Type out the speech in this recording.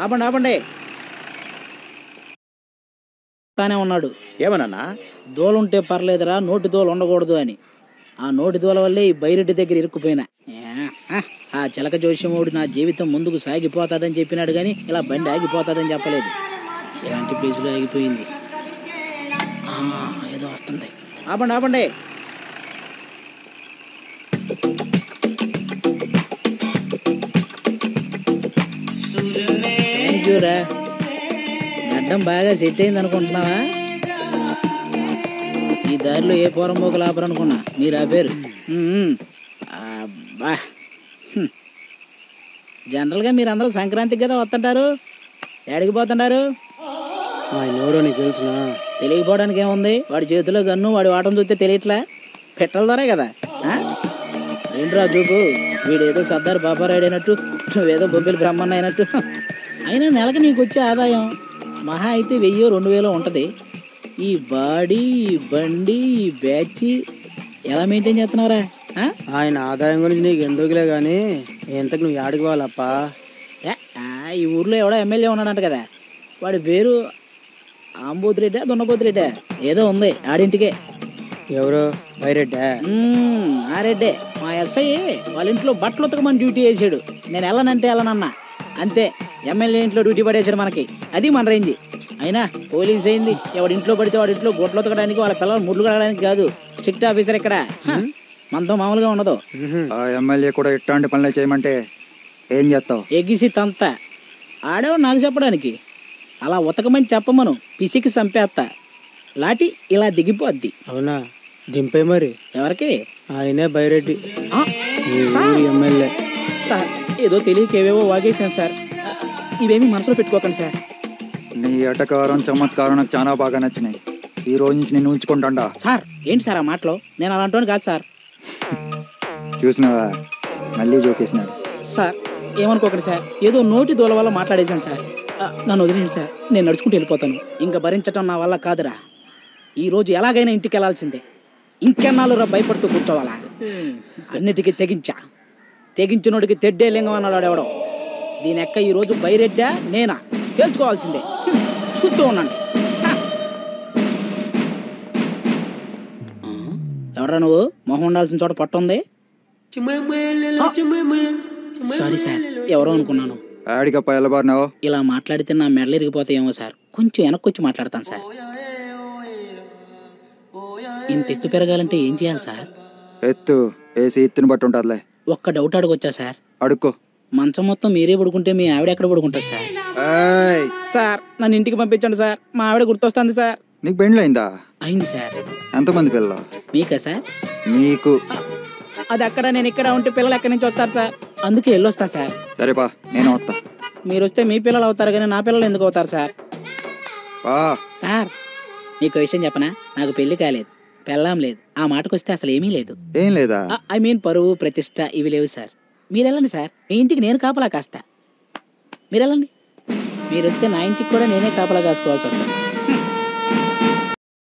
ఆపండి ఆపండి. తానే ఉన్నాడు. ఏమన్నా? దోలుంటే పర్లేదురా, నోటి దోలు ఉండకూడదు అని. ఆ నోటి దోల వల్లే ఈ బైరెడ్డి దగ్గర ఇరుక్కుపోయినా. ఆ చిలక జోష్యముడు నా జీవితం ముందుకు సాగిపోతాదని చెప్పినాడు కానీ ఇలా బండి ఆగిపోతాదని చెప్పలేదు. ఇలాంటి ప్లేసులో ఆగిపోయింది. ఏదో వస్తుంది. ఆపండి ఆపండి. థ్యాంక్ యూ రా. గడ్డం బాగా సెట్ అయింది అనుకుంటున్నావా? ఈ దారిలో ఏ పోరంబోకలు ఆపరనుకున్నా, మీరు ఆపారు. అబ్బా, జనరల్గా మీరు అందరూ సంక్రాంతికి కదా వస్తుంటారు. ఎక్కడికి పోతుంటారు? ఎవడో నీకు తెలుసునా? తెలియకపోవడానికి ఏముంది? వాడి చేతిలో గన్ను, వాడి వాటం చూస్తే తెలియట్లా. పెట్టల ద్వారా కదా. ఏంట్రా చూపు, వీడేదో సర్దార్ బాబారాయుడు అయినట్టు, నువ్వేదో బొబ్బిలి బ్రహ్మన్న అయినట్టు. అయినా నెలకి నీకు వచ్చే ఆదాయం మహా అయితే 1000-2000 ఉంటుంది. ఈ బాడీ, బండి, బ్యాచ్ ఎలా మెయింటైన్ చేస్తున్నావురా? ఆయన ఆదాయం గురించి నీకు ఎందుకులే గానీ ఎంతకు నువ్వు యాడికి పోవాలప్ప? ఈ ఊర్లో ఎవడో ఎమ్మెల్యే ఉన్నాడంట కదా, వాడి పేరు ఆంబోతిరెడ్డా దున్నపోతిరెడ్డా ఏదో ఉంది. ఆడింటికే. ఎవరు? బైరెడ్డా? ఆ రెడ్డే. మా ఎస్ఐ వాళ్ళ ఇంట్లో బట్టలు ఉతకమని డ్యూటీ వేసాడు. నేను వెళ్ళనంటే వెళ్ళనన్నా అంతే. ఎమ్మెల్యే ఇంట్లో డ్యూటీ పడేసాడు మనకి. అది మన రేంజ్. అయినా పోలీస్ అయింది, ఎవడి ఇంట్లో పడితే వాడి ఇంట్లో గొడ్లు ఉతకడానికి, వాళ్ళ పిల్లలు ముడ్లు కడగడానికి కాదు. స్ట్రిక్ట్ ఆఫీసర్ ఇక్కడ. మనతో మామూలుగా ఉండదు. ఎమ్మెల్యే కూడా ఇట్లాంటి పనులు చేయమంటే ఏం చేస్తావు? ఎగిసి తంత. ఆడేవాడు నాకు చెప్పడానికి. అలా ఉతకమని చెప్పమను, పిసికి చంపేస్తా. లాటి ఇలా దిగిపోద్ది. అవునా? దింపే మరి. ఎవరికి? ఆయనే బైరెడ్డి, ఎమ్మెల్యే. సార్ ఏదో తెలియక ఏవేవో వాగేశాను సార్. ఇవేమీ మనసులో పెట్టుకోకండి సార్. నీ ఎటకారం చమత్కారం నాకు చాలా బాగా నచ్చినాయి. ఈ రోజు నుంచి నేను ఉంచుకుంటాండా. సార్ ఏంటి సార్ ఆ మాటలో? నేను అలాంటి కాదు సార్. చూసినావా, మళ్ళీ జోకేసినాడు. సార్ ఏమనుకోకండి సార్, ఏదో నోటి దూల వల్ల మాట్లాడేశాను సార్. నన్ను వదిలేండి సార్, నేను నడుచుకుంటూ వెళ్ళిపోతాను. ఇంకా భరించటం నా వల్ల కాదురా. ఈరోజు ఎలాగైనా ఇంటికి వెళ్ళాల్సిందే. ఇంకెన్నాళ్ళురా భయపడుతూ కూర్చోవాలా? అన్నిటికీ తెగించినోడికి తెడ్డే లింగం అన్నాడు ఎవడో. దీని ఎక్క ఈరోజు బైరెడ్డా నేనా తేల్చుకోవాల్సిందే. చూస్తూ ఉండండి. ఎవరా నువ్వు? మొహం ఉండాల్సిన చోట పొట్ట ఉంది. సారీ సార్, ఎవరో అనుకున్నాను. ఆడికప్ప ఎల్లబారినావు. ఇలా మాట్లాడితే నా మెడలు ఇరిగిపోతాయేమో సార్. కొంచెం వెనక్కొచ్చి మాట్లాడతాను సార్. ఇంత ఎత్తు పెరగాలంటే ఏం చేయాలి సార్? ఎత్తు వేసి ఎత్తుని బట్టి ఉంటుందిలే. ఒక్క డౌట్ అడగొచ్చా సార్? అడుక్కో. మంచం మొత్తం మీరే పడుకుంటే మీ ఆవిడ ఎక్కడ పడుకుంటారు సార్? సార్ నన్ను ఇంటికి పంపించండి సార్, మా ఆవిడ గుర్తొస్తుంది సార్. నీకు పెండ్లి అయిందా? అయింది సార్. ఎంతమంది పిల్లలు? మీకా సార్? నీకు. అది అక్కడ, నేను ఇక్కడ ఉంటే పిల్లలు ఎక్కడి నుంచి వస్తారు సార్? అందుకే వెళ్ళొస్తా సార్. సరేపా, నేను వస్తా. మీరు వస్తే మీ పిల్లలు అవుతారు కానీ నా పిల్లలు ఎందుకు అవుతారు సార్? సార్ మీకు విషయం చెప్పనా? నాకు పెళ్లి కాలేదు, పెళ్ళాం లేదు. ఆ మాటకు వస్తే అసలు ఏమీ లేదు. ఏం లేదా? ఐ మీన్ పరువు, ప్రతిష్ట ఇవి లేవు సార్. మీరు వెళ్ళండి సార్, మీ ఇంటికి నేను కాపలా కాస్తా. మీరు వెళ్ళండి. మీరు వస్తే నా ఇంటికి కూడా నేనే కాపలా కాసుకోవాల్సి వస్తుంది.